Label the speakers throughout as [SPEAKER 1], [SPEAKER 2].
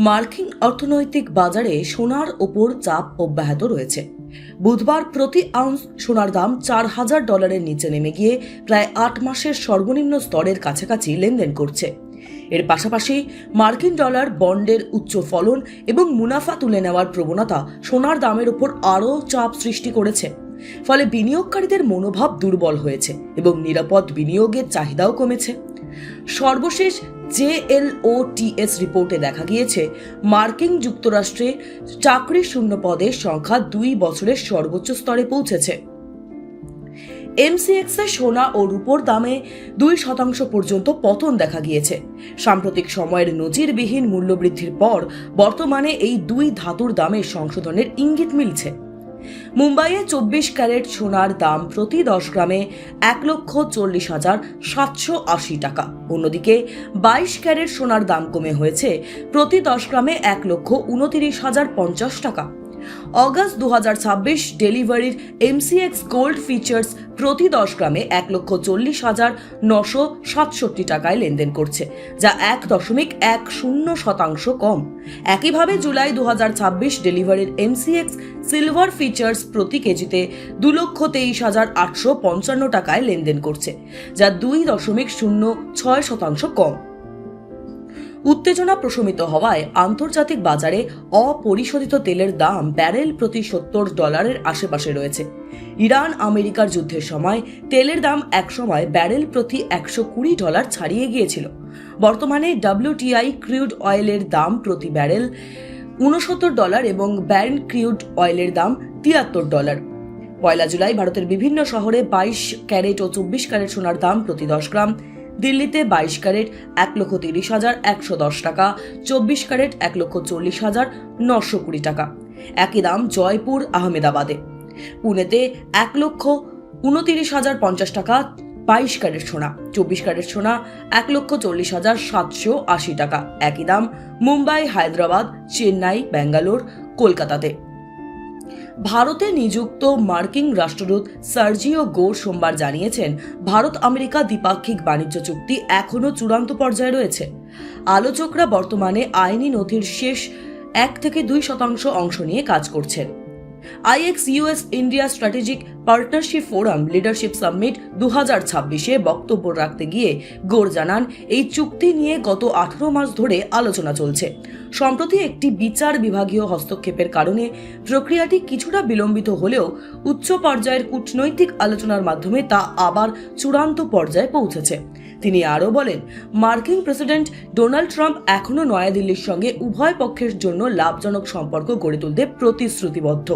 [SPEAKER 1] মার্কিন অর্থনৈতিক বাজারে সোনার ওপর চাপ অব্যাহত রয়েছে। বুধবার প্রতি আউন্স সোনার দাম $4,000 নিচে নেমে গিয়ে প্রায় 8 মাসের সর্বনিম্ন স্তরের কাছাকাছি লেনদেন করছে। এর পাশাপাশি মার্কিন ডলার বন্ডের উচ্চ ফলন এবং মুনাফা তুলে নেওয়ার প্রবণতা সোনার দামের উপর আরও চাপ সৃষ্টি করেছে। ফলে বিনিয়োগকারীদের মনোভাব দুর্বল হয়েছে এবং নিরাপদ বিনিয়োগের চাহিদাও কমেছে। সর্বশেষ JLOTS রিপোর্টে দেখা গিয়েছে, মার্কিন যুক্তরাষ্ট্রে চাকরি শূন্য পদের সংখ্যা 2 বছরের সর্বোচ্চ স্তরে পৌঁছেছে। MCX এ সোনা ও রূপোর দামে 2% পর্যন্ত পতন দেখা গিয়েছে। সাম্প্রতিক সময়ের নজিরবিহীন মূল্যবৃদ্ধির পর বর্তমানে এই দুই ধাতুর দামের সংশোধনের ইঙ্গিত মিলছে। মুম্বাইয়ে 24 ক্যারেট সোনার দাম প্রতি 10 গ্রামে 1,40,780 টাকা। অন্যদিকে 22 ক্যারেট সোনার দাম কমে হয়েছে প্রতি 10 গ্রামে 1,29,050 টাকা। অগাস্ট 2026 ডেলিভারির MCX গোল্ড ফিচার্স প্রতি 10 গ্রামে 1,40,967 টাকায় লেনদেন করছে, যা 1.10% কম। একইভাবে জুলাই 2026 ডেলিভারির MCX সিলভার ফিচার্স প্রতি কেজিতে 2,23,855 টাকায় লেনদেন করছে, যা 2.06% কম। উত্তেজনা প্রশমিত হওয়ায় আন্তর্জাতিক বাজারে অপরিশোধিত তেলের দাম ব্যারেল প্রতি $70 আশেপাশে রয়েছে। ইরান আমেরিকার যুদ্ধের সময় তেলের দাম একসময় ব্যারেল প্রতি $120 ছাড়িয়ে গিয়েছিল। বর্তমানে WTI ক্রুড অয়েলের দাম প্রতি ব্যারেল $69 এবং ব্যারেন্ট ক্রুড অয়েলের দাম $73। 1 জুলাই ভারতের বিভিন্ন শহরে 22 ক্যারেট ও 24 ক্যারেট সোনার দাম প্রতি 10 গ্রাম, দিল্লিতে 22 ক্যারেট 1,30,110 টাকা, 24 ক্যারেট 1,40,920 টাকা। একই দাম জয়পুর, আহমেদাবাদে। পুনেতে 1,29,050 টাকা 22 ক্যারেট সোনা, 24 ক্যারেট সোনা 1,40,780 টাকা। একই দাম মুম্বাই, হায়দ্রাবাদ, চেন্নাই, ব্যাঙ্গালোর, কলকাতাতে। ভারতে নিযুক্ত মার্কিন রাষ্ট্রদূত সার্জিও গো সোমবার জানিয়েছেন, ভারত আমেরিকা দ্বিপাক্ষিক বাণিজ্য চুক্তি এখনও চূড়ান্ত পর্যায়ে রয়েছে। আলোচকরা বর্তমানে আইনি নথির শেষ 1 থেকে 2% অংশ নিয়ে কাজ করছেন। IX-US India strategic partnership forum leadership summit 2026-এ বক্তব্য রাখতে গিয়ে গোর জানান, এই চুক্তি নিয়ে গত 18 মাস ধরে আলোচনা চলছে। সম্প্রতি একটি বিচার বিভাগীয় হস্তক্ষেপের কারণে প্রক্রিয়াটি কিছুটা বিলম্বিত হলেও উচ্চ পর্যায়ের কূটনৈতিক আলোচনার মাধ্যমে তা আবার চূড়ান্ত পর্যায়ে পৌঁছেছে। তিনি আরও বলেন, মার্কিন প্রেসিডেন্ট ডোনাল্ড ট্রাম্প এখনও নয়াদিল্লির সঙ্গে উভয় পক্ষের জন্য লাভজনক সম্পর্ক গড়ে তুলতে প্রতিশ্রুতিবদ্ধ।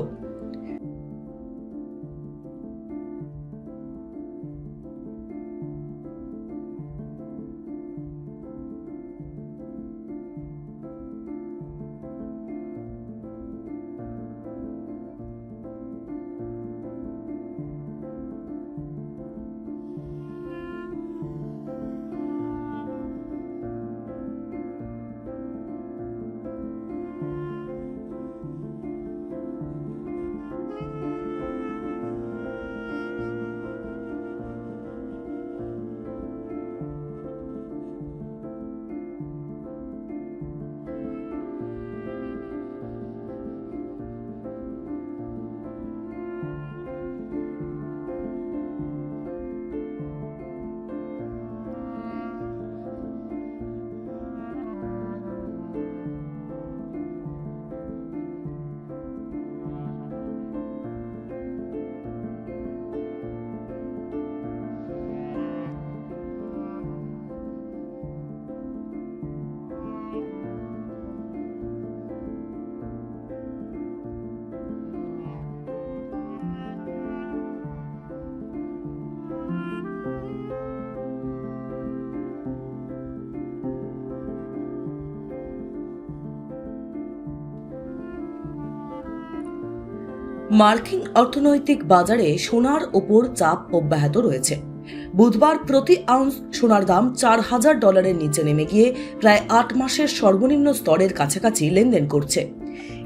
[SPEAKER 1] মার্কিন অর্থনৈতিক বাজারে সোনার ওপর চাপ অব্যাহত রয়েছে। বুধবার প্রতি আউন্স সোনার দাম $4,000 নিচে নেমে গিয়ে প্রায় 8 মাসের সর্বনিম্ন স্তরের কাছাকাছি লেনদেন করছে।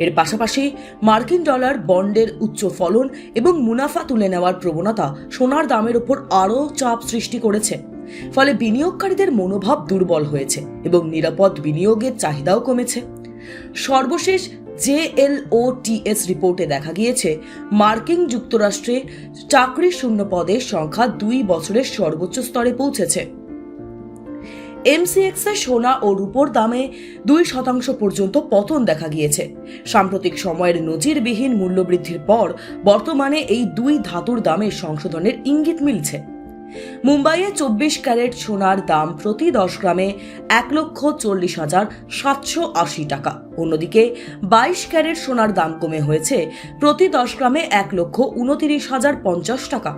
[SPEAKER 1] এর পাশাপাশি মার্কিন ডলার বন্ডের উচ্চ ফলন এবং মুনাফা তুলে নেওয়ার প্রবণতা সোনার দামের উপর আরও চাপ সৃষ্টি করেছে। ফলে বিনিয়োগকারীদের মনোভাব দুর্বল হয়েছে এবং নিরাপদ বিনিয়োগের চাহিদাও কমেছে। সর্বশেষ JLOTS রিপোর্টে দেখা গিয়েছে মার্কিন যুক্তরাষ্ট্রে চাকরি শূন্য পদের সংখ্যা 2 বছরের সর্বোচ্চ স্তরে পৌঁছেছে। MCX এ সোনা ও রূপোর দামে 2% পর্যন্ত পতন দেখা গিয়েছে। সাম্প্রতিক সময়ের নজিরবিহীন মূল্যবৃদ্ধির পর বর্তমানে এই দুই ধাতুর দামের সংশোধনের ইঙ্গিত মিলছে। মুম্বাইয়ে 24 ক্যারেট সোনার দাম প্রতি 10 গ্রামে 1,40,780 টাকা। অন্যদিকে 22 ক্যারেট সোনার দাম কমে হয়েছে প্রতি 10 গ্রামে 1,29,050 টাকা।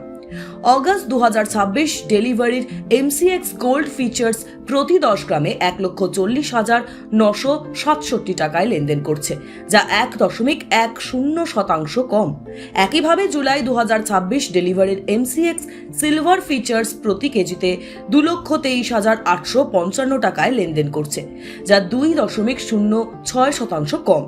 [SPEAKER 1] অগাস্ট 2026 ডেলিভারির MCX গোল্ড ফিচার্স প্রতি 10 গ্রামে 1,40,967 টাকায় লেনদেন করছে, যা 1.10% কম। একইভাবে জুলাই 2026 ডেলিভারির MCX সিলভার ফিচার্স প্রতি কেজিতে 2,23,855 টাকায় লেনদেন করছে, যা 2.06% কম।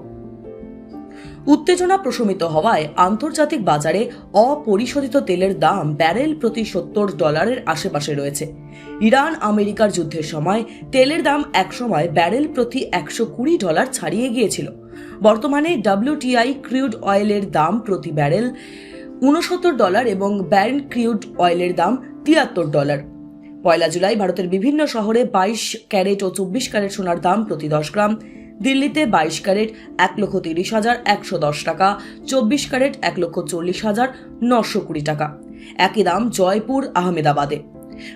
[SPEAKER 1] উত্তেজনা প্রশমিত হওয়ায় আন্তর্জাতিক বাজারে অপরিশোধিত তেলের দাম ব্যারেল প্রতি $70 আশেপাশে রয়েছে। ইরান আমেরিকার যুদ্ধের সময় তেলের দাম একসময় ব্যারেল প্রতি $120 ছাড়িয়ে গিয়েছিল। বর্তমানে WTI ক্রুড অয়েলের দাম প্রতি ব্যারেল $69 এবং ব্যারেন্ট ক্রুড অয়েলের দাম $73। পয়লা জুলাই ভারতের বিভিন্ন শহরে 22 ক্যারেট ও 24 ক্যারেট সোনার দাম প্রতি 10 গ্রাম, দিল্লিতে 22 ক্যারেট 1,30,110 টাকা, 24 ক্যারেট 1,40,920 টাকা। একই দাম জয়পুর, আহমেদাবাদে।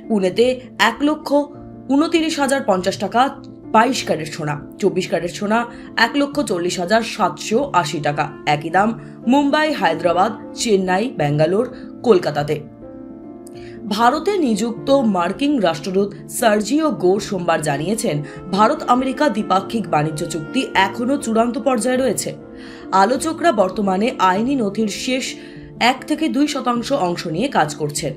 [SPEAKER 1] পুনেতে 1,29,050 টাকা 22 ক্যারেট সোনা, 24 ক্যারেট সোনা 1,40,780 টাকা। একই দাম মুম্বাই, হায়দ্রাবাদ, চেন্নাই, ব্যাঙ্গালোর, কলকাতাতে। ভারতে নিযুক্ত মার্কিন রাষ্ট্রদূত সার্জিও গোর সোমবার জানিয়েছেন, ভারত আমেরিকা দ্বিপাক্ষিক বাণিজ্য চুক্তি এখনও চূড়ান্ত পর্যায়ে রয়েছে। আলোচকরা বর্তমানে আইনি নথির শেষ 1-2% অংশ নিয়ে কাজ করছেন।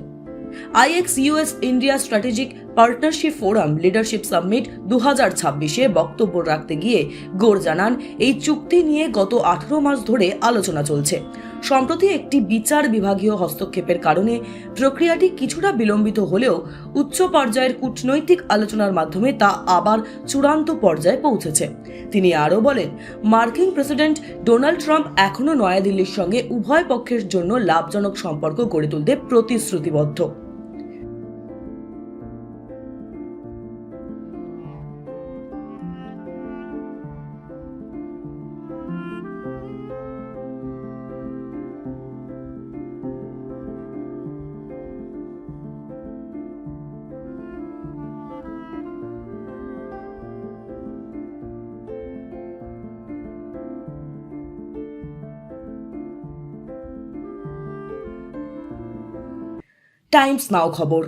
[SPEAKER 1] IX-US India strategic partnership forum leadership summit 2026-এ বক্তব্য রাখতে গিয়ে গোর জানান, এই চুক্তি নিয়ে গত 18 মাস ধরে আলোচনা চলছে। সম্প্রতি একটি বিচার বিভাগীয় হস্তক্ষেপের কারণে প্রক্রিয়াটি কিছুটা বিলম্বিত হলেও উচ্চ পর্যায়ের কূটনৈতিক আলোচনার মাধ্যমে তা আবার চূড়ান্ত পর্যায়ে পৌঁছেছে। তিনি আরও বলেন, মার্কিন প্রেসিডেন্ট ডোনাল্ড ট্রাম্প এখনও নয়াদিল্লির সঙ্গে উভয় পক্ষের জন্য লাভজনক সম্পর্ক গড়ে তুলতে প্রতিশ্রুতিবদ্ধ। টাইমস নাও খবর।